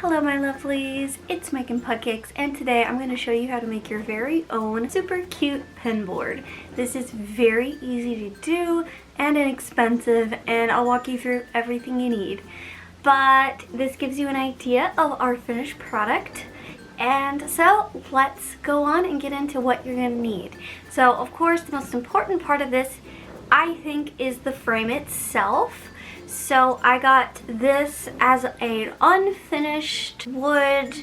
Hello my lovelies, it's Mike and Pudcakes, and today I'm going to show you how to make your very own super cute pin board. This is very easy to do and inexpensive, and I'll walk you through everything you need. But this gives you an idea of our finished product. And so let's go on and get into what you're going to need. So of course the most important part of this, I think, is the frame itself. So I got this as an unfinished wood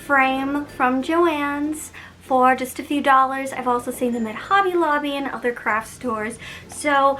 frame from Joann's for just a few dollars. I've also seen them at Hobby Lobby and other craft stores. So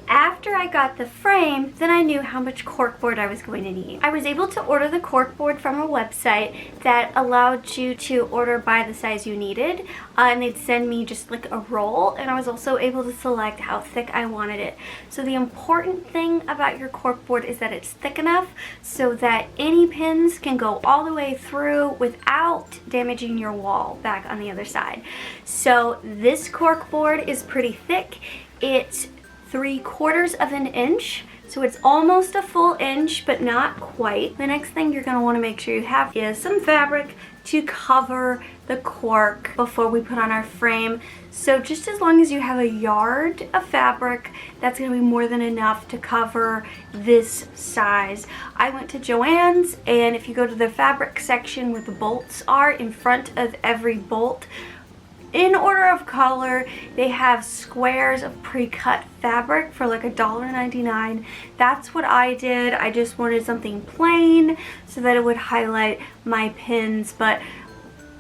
after I got the frame, then I knew how much corkboard I was going to need. I was able to order the corkboard from a website that allowed you to order by the size you needed, and they'd send me just like a roll, and I was also able to select how thick I wanted it. So the important thing about your corkboard is that it's thick enough so that any pins can go all the way through without damaging your wall back on the other side. So this corkboard is pretty thick. It's 3/4 of an inch, so it's almost a full inch but not quite. The next thing you're going to want to make sure you have is some fabric to cover the cork before we put on our frame. So just as long as you have a yard of fabric, that's going to be more than enough to cover this size. I went to Joann's, and if you go to the fabric section where the bolts are, in front of every bolt, in order of color, they have squares of pre-cut fabric for like $1.99. That's what I did. I just wanted something plain so that it would highlight my pins, but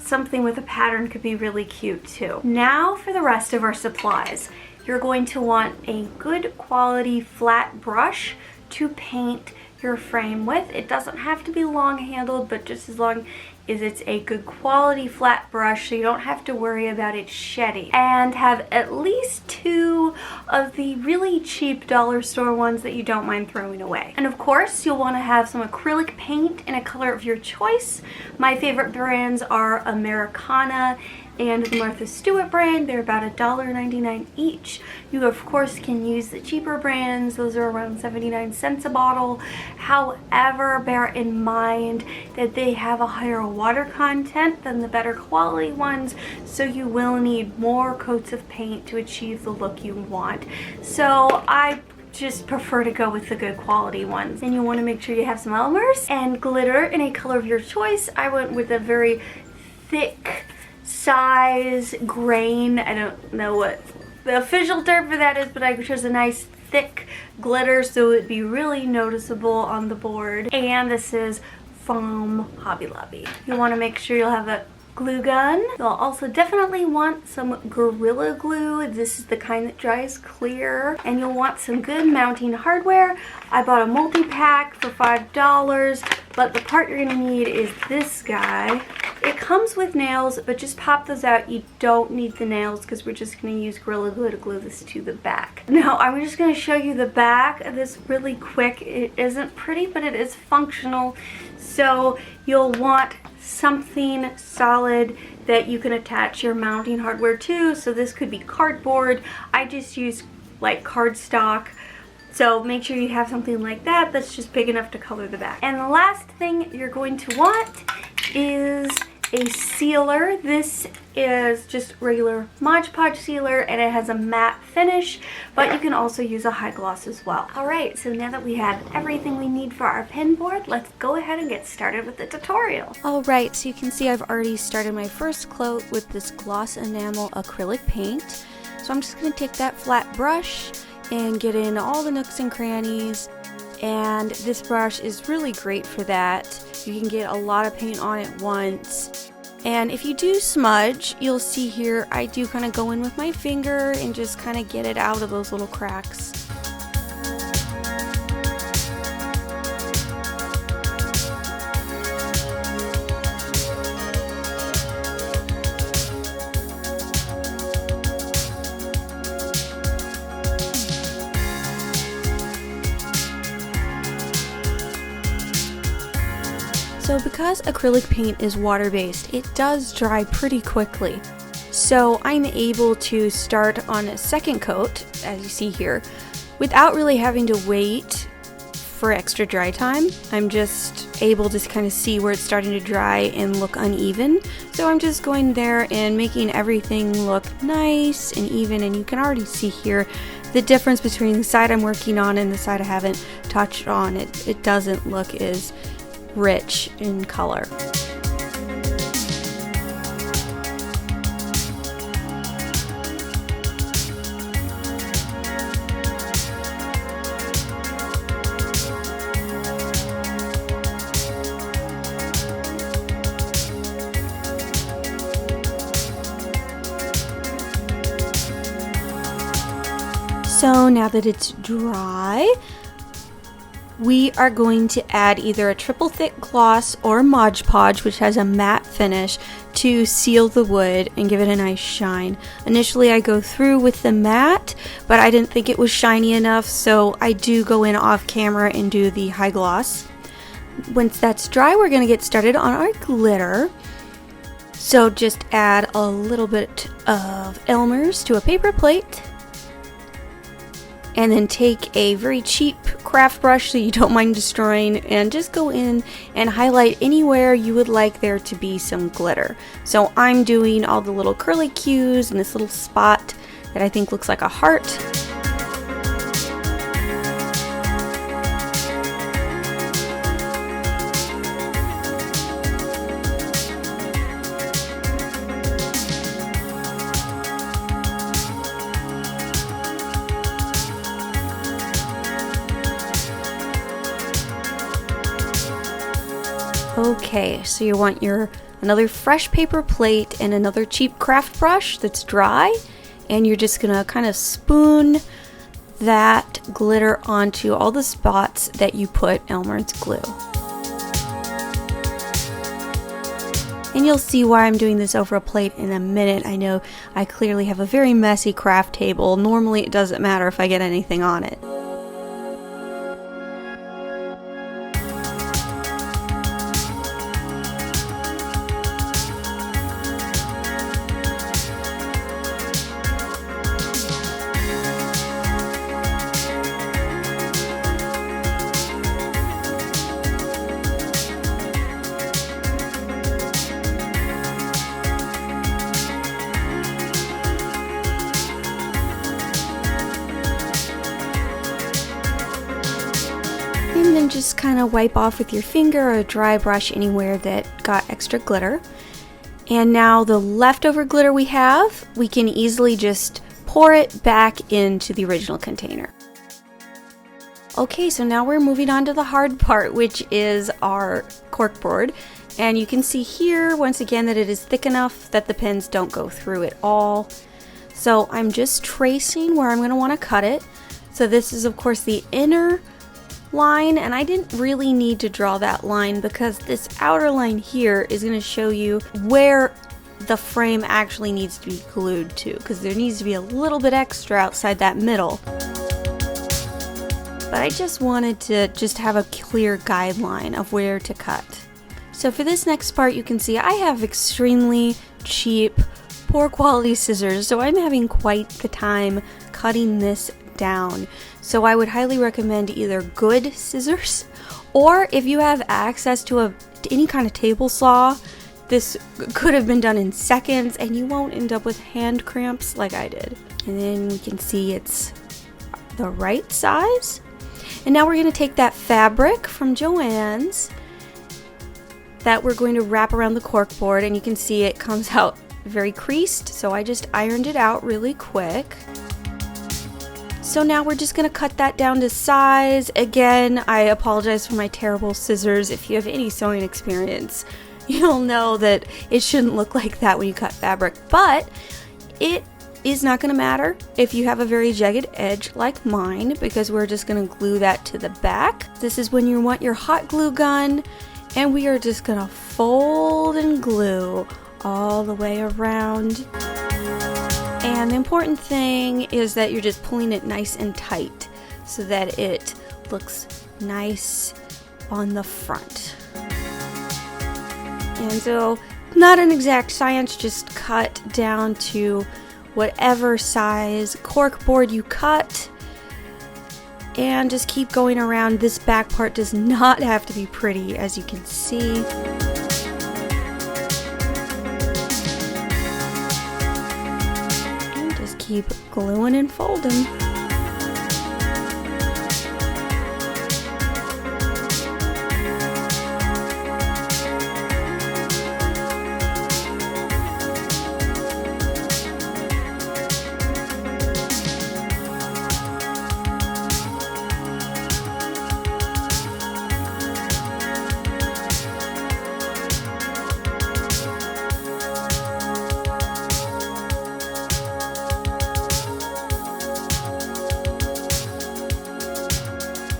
something with a pattern could be really cute too. Now for the rest of our supplies. You're going to want a good quality flat brush to paint your frame with. It doesn't have to be long handled, but just as long as it's a good quality flat brush so you don't have to worry about it shedding. And have at least 2 of the really cheap dollar store ones that you don't mind throwing away. And of course you'll want to have some acrylic paint in a color of your choice. My favorite brands are Americana and the Martha Stewart brand. They're about $1.99 each. You of course can use the cheaper brands. Those are around 79 cents a bottle. However, bear in mind that they have a higher water content than the better quality ones, so you will need more coats of paint to achieve the look you want. So I just prefer to go with the good quality ones. And you want to make sure you have some Elmer's and glitter in a color of your choice. I went with a very thick size grain. I don't know what the official term for that is, but I chose a nice thick glitter so it'd be really noticeable on the board. And this is from Hobby Lobby. You want to make sure you'll have a glue gun. You'll also definitely want some Gorilla Glue. This is the kind that dries clear. And you'll want some good mounting hardware. I bought a multi-pack for $5, but the part you're going to need is this guy. It comes with nails, but just pop those out. You don't need the nails because we're just going to use Gorilla Glue to glue this to the back. Now, I'm just going to show you the back of this really quick. It isn't pretty, but it is functional. So you'll want something solid that you can attach your mounting hardware to. So this could be cardboard. I just use like cardstock. So make sure you have something like that that's just big enough to color the back. And the last thing you're going to want is a sealer. This is just regular Mod Podge sealer, and it has a matte finish, but you can also use a high gloss as well. Alright, so now that we have everything we need for our pin board, let's go ahead and get started with the tutorial. Alright, so you can see I've already started my first coat with this gloss enamel acrylic paint. So I'm just going to take that flat brush and get in all the nooks and crannies, and this brush is really great for that. You can get a lot of paint on at once. And if you do smudge, you'll see here I do kind of go in with my finger and just kind of get it out of those little cracks. So because acrylic paint is water-based, it does dry pretty quickly. So I'm able to start on a second coat, as you see here, without really having to wait for extra dry time. I'm just able to kind of see where it's starting to dry and look uneven. So I'm just going there and making everything look nice and even, and you can already see here the difference between the side I'm working on and the side I haven't touched on. It doesn't look as rich in color. So now that it's dry, we are going to add either a triple thick gloss or Mod Podge, which has a matte finish, to seal the wood and give it a nice shine. Initially I go through with the matte, but I didn't think it was shiny enough, so I do go in off camera and do the high gloss. Once that's dry, we're going to get started on our glitter. So just add a little bit of Elmer's to a paper plate. And then take a very cheap craft brush so you don't mind destroying, and just go in and highlight anywhere you would like there to be some glitter. So I'm doing all the little curly cues and this little spot that I think looks like a heart. Okay, so you want another fresh paper plate and another cheap craft brush that's dry, and you're just gonna kind of spoon that glitter onto all the spots that you put Elmer's glue. And you'll see why I'm doing this over a plate in a minute. I know I clearly have a very messy craft table. Normally it doesn't matter if I get anything on it. And then just kind of wipe off with your finger or a dry brush anywhere that got extra glitter. And now the leftover glitter we have, we can easily just pour it back into the original container. Okay, so now we're moving on to the hard part, which is our corkboard. And you can see here, once again, that it is thick enough that the pins don't go through it all. So I'm just tracing where I'm going to want to cut it. So this is, of course, the inner line, and I didn't really need to draw that line because this outer line here is going to show you where the frame actually needs to be glued to, because there needs to be a little bit extra outside that middle. But I just wanted to just have a clear guideline of where to cut. So for this next part, you can see I have extremely cheap, poor quality scissors, so I'm having quite the time cutting this down. So I would highly recommend either good scissors, or if you have access to any kind of table saw, this could have been done in seconds and you won't end up with hand cramps like I did. And then you can see it's the right size. And now we're going to take that fabric from Joann's that we're going to wrap around the corkboard, and you can see it comes out very creased, so I just ironed it out really quick. So now we're just going to cut that down to size. Again, I apologize for my terrible scissors. If you have any sewing experience, you'll know that it shouldn't look like that when you cut fabric, but it is not going to matter if you have a very jagged edge like mine, because we're just going to glue that to the back. This is when you want your hot glue gun, and we are just going to fold and glue all the way around. And the important thing is that you're just pulling it nice and tight so that it looks nice on the front. And so, not an exact science, just cut down to whatever size corkboard you cut. and just keep going around. This back part does not have to be pretty, as you can see. And just keep gluing and folding.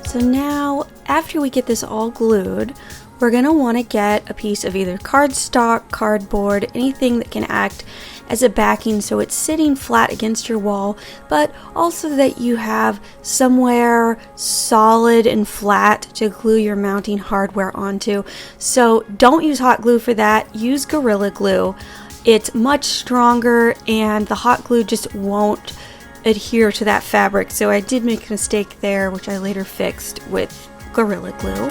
So now, after we get this all glued, we're going to want to get a piece of either cardstock, cardboard, anything that can act as a backing so it's sitting flat against your wall, but also that you have somewhere solid and flat to glue your mounting hardware onto. So don't use hot glue for that, use Gorilla Glue. It's much stronger and the hot glue just won't adhere to that fabric, so I did make a mistake there, which I later fixed with Gorilla Glue.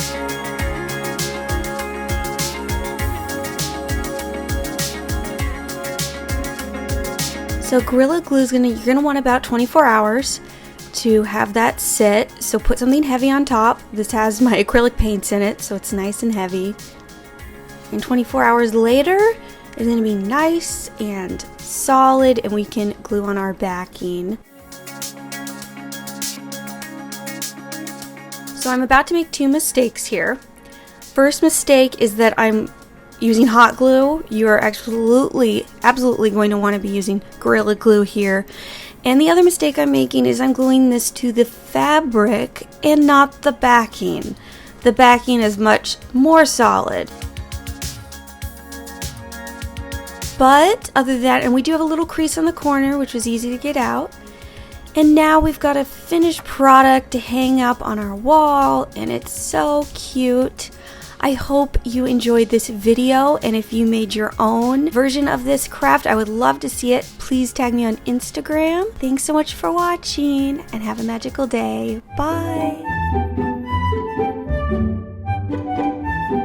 So Gorilla Glue is you're gonna want about 24 hours to have that sit. So put something heavy on top. This has my acrylic paints in it, so it's nice and heavy. And 24 hours later, it's going to be nice and solid, and we can glue on our backing. So I'm about to make two mistakes here. First mistake is that I'm using hot glue. You are absolutely going to want to be using Gorilla Glue here. And the other mistake I'm making is I'm gluing this to the fabric and not the backing. The backing is much more solid. But other than that, and we do have a little crease on the corner, which was easy to get out. And now we've got a finished product to hang up on our wall, and it's so cute. I hope you enjoyed this video, and if you made your own version of this craft, I would love to see it. Please tag me on Instagram. Thanks so much for watching, and have a magical day. Bye!